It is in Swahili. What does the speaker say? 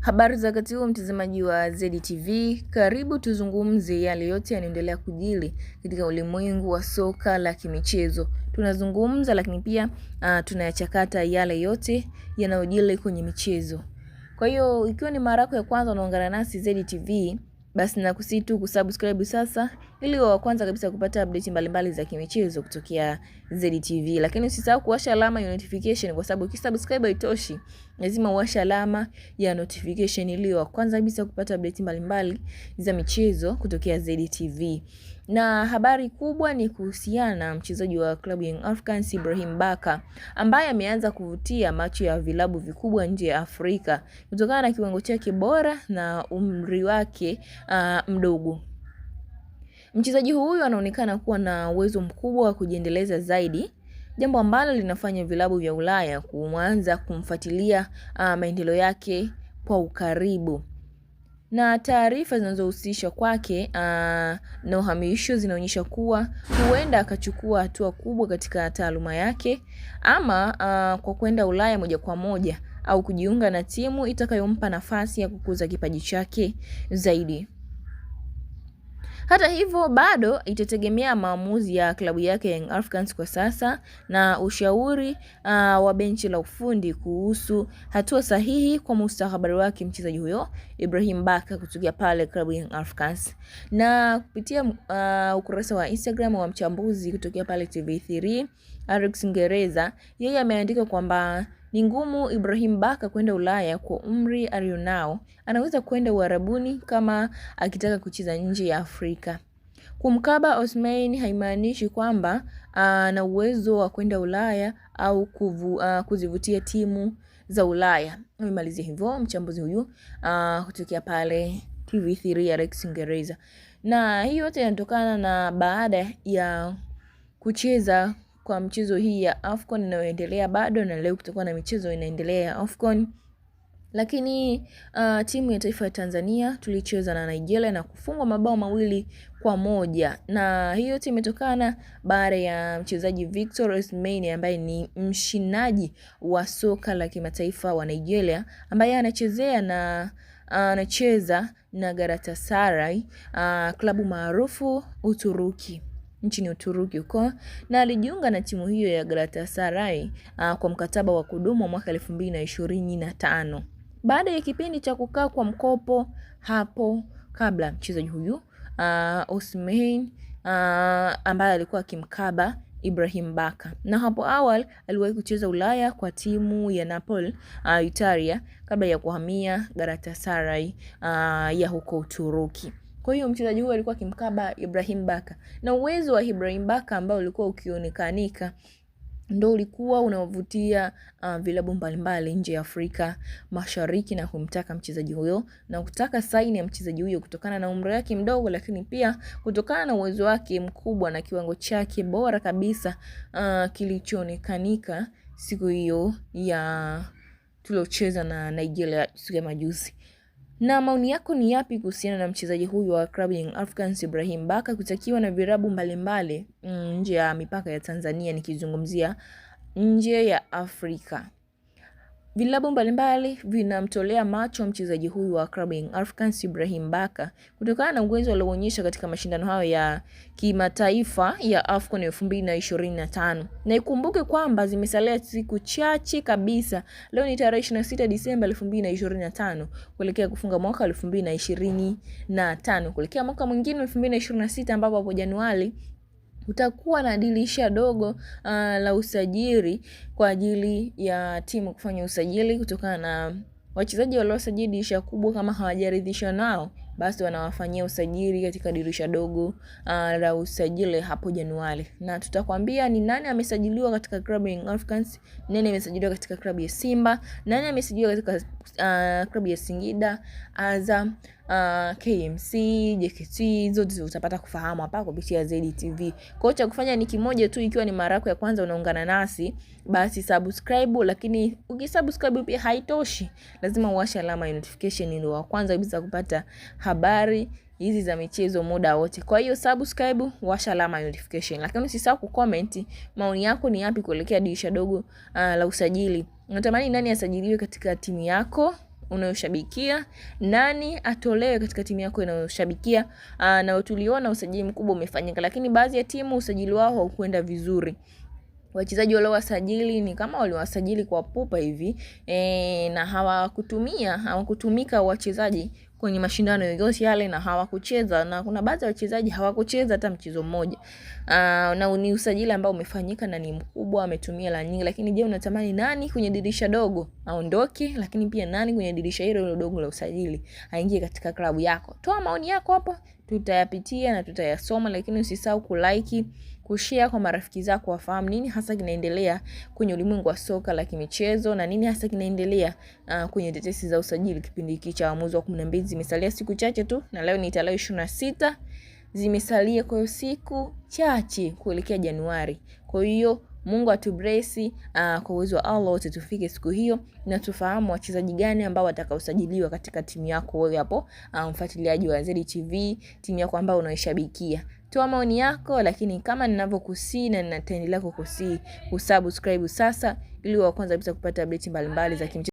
Habari za wakati huu mtazamaji wa ZTV, karibu tuzungumze yale yote yanaendelea kujiri katika ulimwengu wa soka la kimichezo. Tunazungumza lakini pia tunayachakata yale yote yanayojiri kwenye michezo. Kwa hiyo ikiwa ni mara yako ya kwanza unaungana nasi ZTV, basi nakusihi tu kusubscribe sasa ili wa kwanza kabisa kupata update mbalimbali za kimichezo kutokea ZTV. Lakini usisahau kuwasha alama ya notification kwa sababu ukisubscribe haitoshi. Lazima uwashe alama ya notification ili wa kwanza kabisa kupata update mbalimbali za michezo kutokea ZTV. Na habari kubwa ni kuhusiana na mchezaji wa klabu ya Young Africans Ibrahim Baka ambaye ameanza kuvutia macho ya vilabu vikubwa nje ya Afrika kutokana na kiwango chake bora na umri wake mdogo. Mchezaji huyu anaonekana kuwa na uwezo mkubwa wa kujiendeleza zaidi, jambo ambalo linafanya vilabu vya Ulaya kuanza kumfuatilia maendeleo yake kwa ukaribu. Na taarifa zinazohusisha kwake na uhamisho zinaonyesha kuwa huenda akachukua hatua kubwa katika taaluma yake ama kwa kwenda Ulaya moja kwa moja au kujiunga na timu itakayompa nafasi ya kukuza kipaji chake zaidi. Hata hivyo bado itategemea maamuzi ya klabu yake Young Africans kwa sasa na ushauri wa benchi la ufundi kuhusu hatua sahihi kwa mustakabali wake mchezaji huyo Ibrahim Baka kutokea pale klabu Young Africans. Na kupitia ukurasa wa Instagram wa mchambuzi kutokea pale TV3 Alex Ngereza, yeye ameandika kwamba ni ngumu Ibrahim Baka kwenda Ulaya kwa umri alionao. Anaweza kwenda Uarabuni kama akitaka kucheza nje ya Afrika. Kumkaba Ousmane haimaanishi kwamba ana uwezo wa kwenda Ulaya au kuzivutia timu za Ulaya. Amemalizia hivyo mchambuzi huyu kutokea pale TV3 Alex Ngereza. Na hiyo yote inatokana na baada ya kucheza kwa mchezo hii ya AFCON inayoendelea bado, na leo kutakuwa na michezo inaendelea ya AFCON. Lakini timu ya taifa ya Tanzania tulicheza na Nigeria na kufungwa mabao 2-1. Na hiyo yote imetokana baada ya mchezaji Victor Osimhen ambaye ni mshinaji wa soka la kimataifa wa Nigeria ambaye anacheza na Galatasaray, klabu maarufu Uturuki. Nchini Uturuki huko, na alijiunga na timu hiyo ya Galatasaray kwa mkataba wa kudumu mwaka 2025. Baada ya kipindi cha kukaa kwa mkopo hapo kabla, mchezaji huyu Ousmane ambaye alikuwa akimkaba Ibrahim Baka, na hapo awali aliwahi kucheza Ulaya kwa timu ya Napoli Italia kabla ya kuhamia Galatasaray ya huko Uturuki. Kwa hiyo mchezaji huyu alikuwa akimkaba Ibrahim Baka, na uwezo wa Ibrahim Baka ambao ulikuwa ukionekanika ndio ulikuwa unavutia vilabu mbalimbali nje ya Afrika Mashariki na kumtaka mchezaji huyo na kutaka saini ya mchezaji huyo kutokana na umri wake mdogo, lakini pia kutokana na uwezo wake mkubwa na kiwango chake bora kabisa kilichoonekanika siku hiyo ya tuliocheza na Nigeria siku ya majuzi. Na maoni yako ni yapi kuhusiana na mchezaji huyu wa klabu ya Young Africans Ibrahim Baka kutakiwa na virabu mbalimbali nje ya mipaka ya Tanzania, nikizungumzia nje ya Afrika? Vilabu mbalimbali vinamtolea macho mchezaji huyu wa klabu ya Young Africans Ibrahim Baka kutokana na uwezo alioonyesha katika mashindano hayo ya kimataifa ya AFCON 2025. Na ikumbuke kwamba zimesalia siku chache kabisa. Leo ni tarehe 26 Disemba 2025 kuelekea kufunga mwaka 2025 kuelekea mwaka mwingine 2026 ambapo hapo Januari utakuwa na dirisha dogo la usajili kwa ajili ya timu kufanya usajili kutokana na wachezaji waliosajili dirisha kubwa kama hawajaridhishwa nao, basi wanawafanyia usajili katika dirisha dogo la usajili hapo Januari. Na tutakwambia ni nani amesajiliwa katika klabu ya Young Africans, nani amesajiliwa katika klabu ya Simba, nani amesajiliwa katika klabu ya Singida, Azam, KMC, JKT, zote utapata kufahamu hapa kupitia ZTV. Kwa hiyo kufanya ni kimoja tu, ikiwa ni mara yako ya kwanza unaungana nasi, basi subscribe. Lakini ukisubscribe pia haitoshi, lazima uwashe alama ya notification ili wa kwanza kabisa kupata habari hizi za michezo muda wote. Kwa hiyo subscribe, washa alama ya notification. Lakini usisahau kucomment maoni yako ni yapi kuelekea dirisha dogo la usajili. Unatamani nani asajiliwe katika timu yako? unayoshabikia, nani atolewe katika timu yako unayoshabikia. Na tuliona usajili mkubwa umefanyika, lakini baadhi ya timu usajili wao haukwenda vizuri. Wachezaji wale wasajili ni kama waliwasajili kwa pupa hivi, na hawakutumika wachezaji kwenye mashindano yoyote yale, na hawakucheza, na kuna baadhi ya wachezaji hawakucheza hata mchezo mmoja. Na ni usajili ambao umefanyika na ni mkubwa, ametumia la nyingi. Lakini je, unatamani nani kwenye dirisha dogo aondoke, lakini pia nani kwenye dirisha hilo dogo la usajili aingie katika klabu yako? Toa maoni yako hapo, tutayapitia na tutayasoma. Lakini usisahau kulike, kushare kwa marafiki zako wafahamu nini hasa kinaendelea kwenye ulimwengu wa soka la kimichezo, na nini hasa kinaendelea kwenye tetesi za usajili kipindi hiki cha mwezi wa 12. Zimesalia siku chache tu, na leo ni tarehe 26. Zimesalia kwa siku chache kuelekea Januari. Kwa hiyo Mungu atubless kwa uwezo wa Allah wote tufike siku hiyo na tufahamu wachezaji gani ambao watakaosajiliwa katika timu yako wewe hapo, mfuatiliaji wa ZTV, timu yako ambayo unaishabikia. Toa maoni yako, lakini kama ninavyokusii na ninaendelea kukusii, usubscribe sasa ili wa kwanza kupata update mbalimbali za